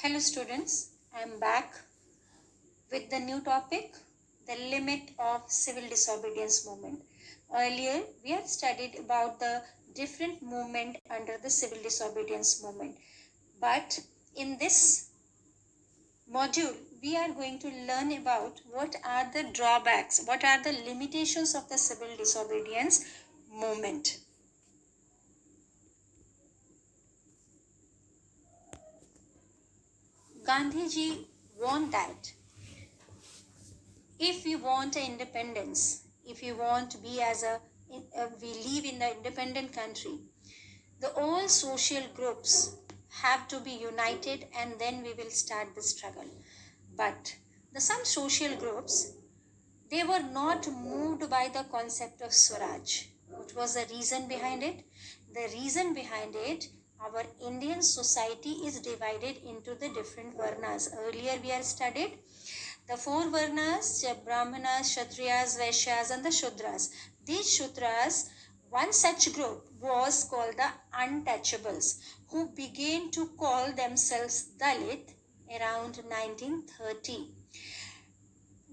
Hello students, I am back with the new topic, the limit of civil disobedience movement. Earlier, we have studied about the different movement under the civil disobedience movement. But in this module, we are going to learn about what are the drawbacks, what are the limitations of the civil disobedience movement. Gandhiji warned that if we want independence, if we want to be we live in the independent country, the all social groups have to be united and then we will start the struggle. But some social groups, they were not moved by the concept of Swaraj. What was the reason behind it? The reason behind it, our Indian society is divided into the different varnas. Earlier we have studied the four varnas, Brahmanas, Kshatriyas, Vaishyas and the Shudras. These Shudras, one such group was called the untouchables, who began to call themselves Dalit around 1930.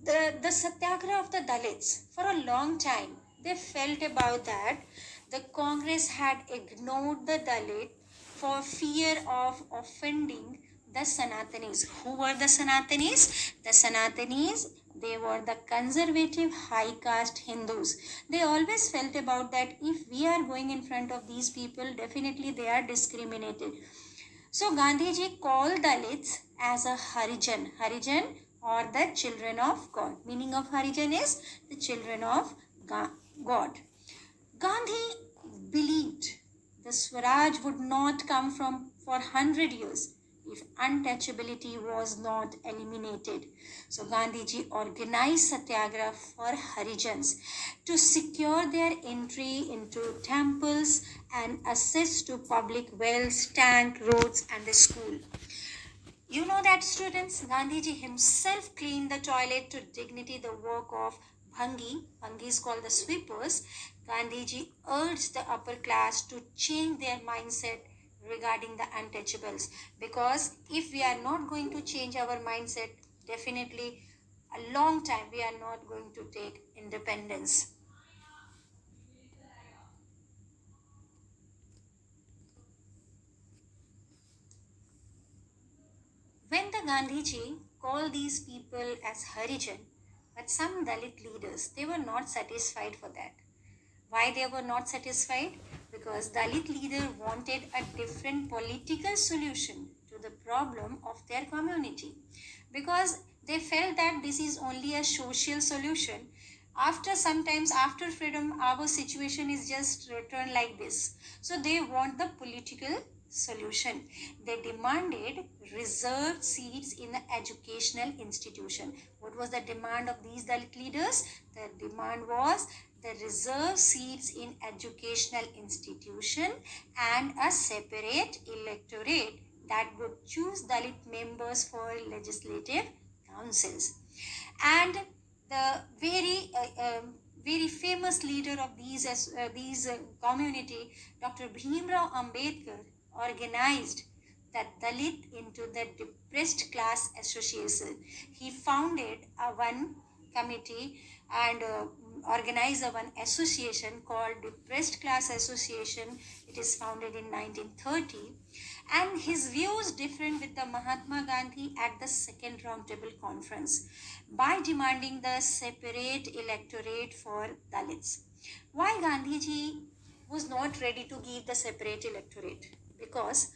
The Satyagraha of the Dalits, for a long time, they felt about that the Congress had ignored the Dalit for fear of offending the Sanatanis. Who were the Sanatanis? The Sanatanis, they were the conservative high caste Hindus. They always felt about that if we are going in front of these people, definitely they are discriminated. So Gandhiji called Dalits as a Harijan. Harijan or the children of God. Meaning of Harijan is the children of God. Gandhi believed the Swaraj would not come for 100 years if untouchability was not eliminated. So Gandhiji organized Satyagraha for Harijans to secure their entry into temples and access to public wells, tank, roads and the school. You know that students, Gandhiji himself cleaned the toilet to dignity the work of Bhangi. Bhangi is called the sweepers. Gandhiji urged the upper class to change their mindset regarding the untouchables, because if we are not going to change our mindset, definitely a long time we are not going to take independence. When the Gandhiji called these people as Harijan, but some Dalit leaders, they were not satisfied for that. Why they were not satisfied? Because Dalit leader wanted a different political solution to the problem of their community. Because they felt that this is only a social solution. Sometimes after freedom, our situation is just returned like this. So they want the political solution. They demanded reserved seats in the educational institution. What was the demand of these Dalit leaders? The demand was the reserved seats in educational institution and a separate electorate that would choose Dalit members for legislative councils. And the very famous leader of these community, Dr. Bhimrao Ambedkar, organized that Dalit into the Depressed Class Association. He founded one committee and organized one association called Depressed Class Association. It is founded in 1930, and his views different with the Mahatma Gandhi at the second roundtable conference by demanding the separate electorate for Dalits. Why Gandhiji was not ready to give the separate electorate? Because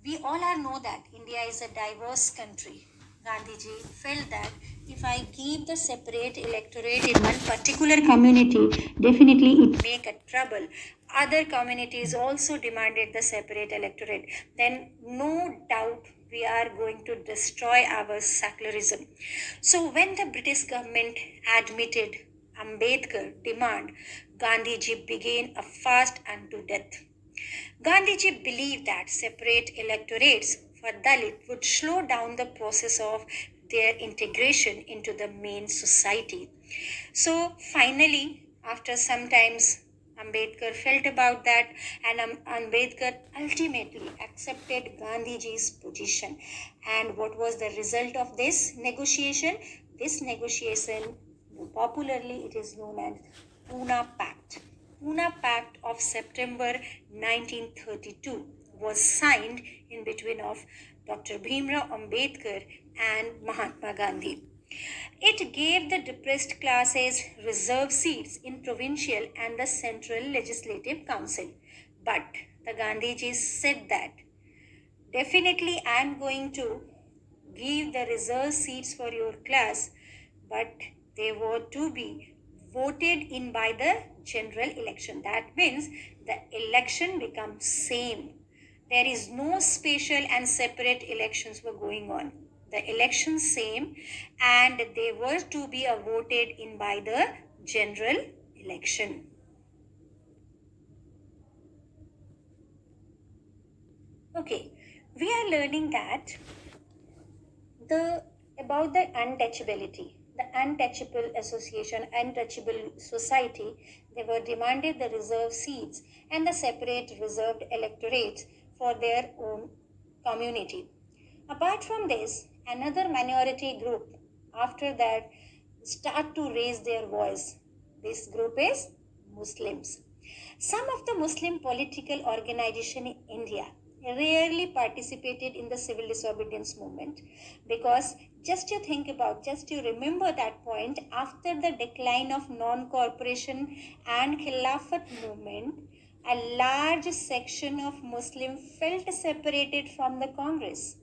we all know that India is a diverse country. Gandhiji felt that if I give the separate electorate in one particular community, definitely it make a trouble. Other communities also demanded the separate electorate. Then no doubt we are going to destroy our secularism. So when the British government admitted Ambedkar demand, Gandhiji began a fast unto death. Gandhiji believed that separate electorates for Dalit would slow down the process of their integration into the main society. So finally, after Ambedkar felt about that, and Ambedkar ultimately accepted Gandhiji's position. And what was the result of this negotiation? This negotiation, popularly it is known as Pune Pact. Pune Pact of September 1932 was signed in between of Dr. Bhimrao Ambedkar and Mahatma Gandhi. It gave the depressed classes reserved seats in provincial and the central legislative council. But the Gandhijis said that definitely I am going to give the reserved seats for your class, but they were to be voted in by the general election. That means the election becomes same. There is no special and separate elections were going on. The elections same, and they were to be voted in by the general election. Okay, we are learning that the about the untouchability, the untouchable association, untouchable society, they were demanded the reserved seats and the separate reserved electorates for their own community. Apart from this, another minority group after that start to raise their voice. This group is Muslims. Some of the Muslim political organization in India rarely participated in the civil disobedience movement, because just you think about, just you remember that point, after the decline of non-corporation and Khilafat movement, a large section of Muslim felt separated from the Congress,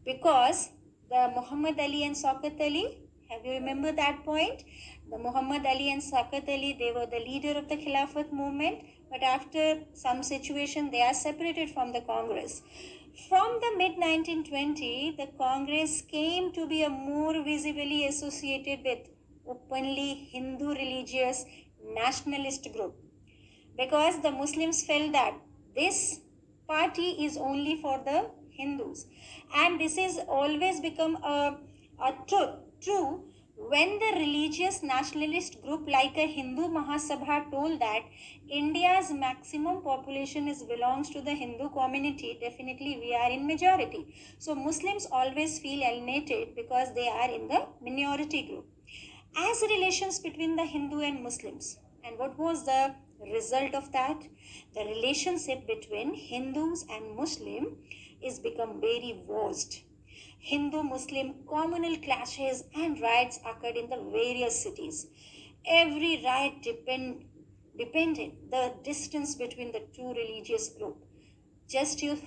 because the Muhammad Ali and Saqat Ali, have you remember that point? The Muhammad Ali and Saqat Ali, they were the leader of the Khilafat movement, but after some situation, they are separated from the Congress. From the mid 1920, the Congress came to be a more visibly associated with openly Hindu religious nationalist group, because the Muslims felt that this party is only for the Hindus, and this is always become a true when the religious nationalist group like a Hindu Mahasabha told that India's maximum population is belongs to the Hindu community, definitely we are in majority. So Muslims always feel alienated because they are in the minority group. As relations between the Hindu and Muslims, and what was the result of that? The relationship between Hindus and Muslim is become very worst. Hindu-Muslim communal clashes and riots occurred in the various cities. Every riot depended the distance between the two religious groups. Just you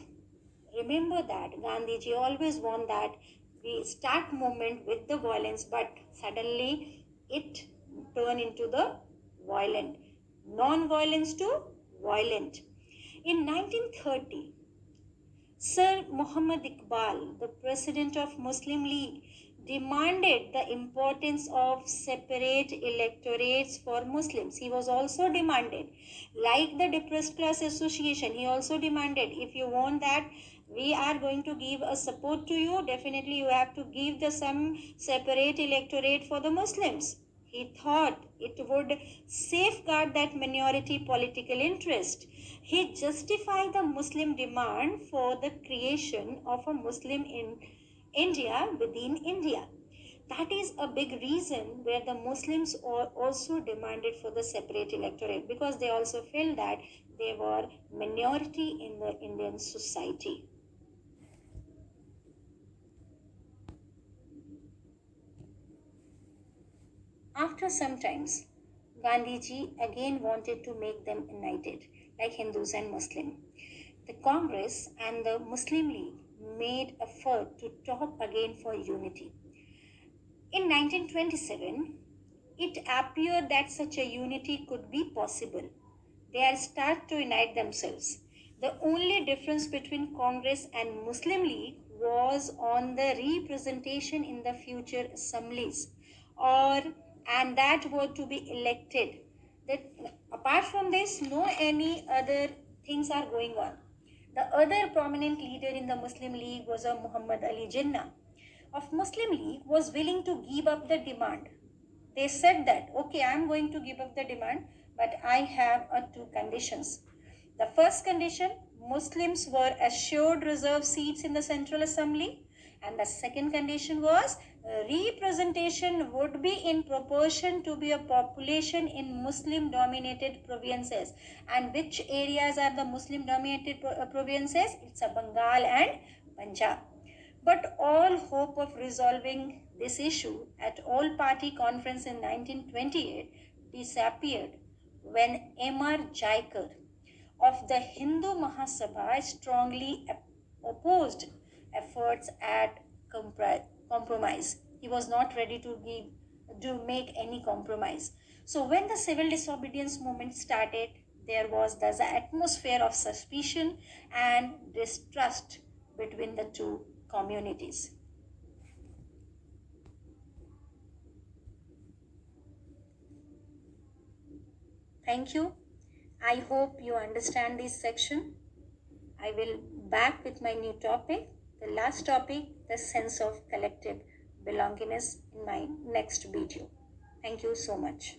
remember that Gandhiji always warned that we start movement with the violence, but suddenly it turned into the violent, non-violence to violent. In 1930, Sir Muhammad Iqbal, the president of Muslim League, demanded the importance of separate electorates for Muslims. He was also demanded, like the Depressed Class Association, he also demanded, if you want that we are going to give a support to you, definitely you have to give the some separate electorate for the Muslims. He thought it would safeguard that minority political interest. He justified the Muslim demand for the creation of a Muslim in India within India. That is a big reason where the Muslims also demanded for the separate electorate, because they also felt that they were minority in the Indian society. After some times, Gandhiji again wanted to make them united, like Hindus and Muslim. The Congress and the Muslim League made effort to talk again for unity. In 1927, it appeared that such a unity could be possible. They are start to unite themselves. The only difference between Congress and Muslim League was on the representation in the future assemblies, or and that were to be elected. That apart from this, no any other things are going on. The other prominent leader in the Muslim League was a Muhammad Ali Jinnah of Muslim League was willing to give up the demand. They said that, okay, I am going to give up the demand, but I have two conditions. The first condition, Muslims were assured reserved seats in the Central Assembly, and the second condition was representation would be in proportion to be a population in Muslim dominated provinces. And which areas are the Muslim dominated provinces? It's a Bengal and Punjab. But all hope of resolving this issue at all party conference in 1928 disappeared when Amar Jaikar of the Hindu Mahasabha strongly opposed efforts at compromise. He was not ready to make any compromise. So when the civil disobedience movement started, there was the atmosphere of suspicion and distrust between the two communities. Thank you. I hope you understand this section. I will back with my new topic, the last topic, the sense of collective belongingness, in my next video. Thank you so much.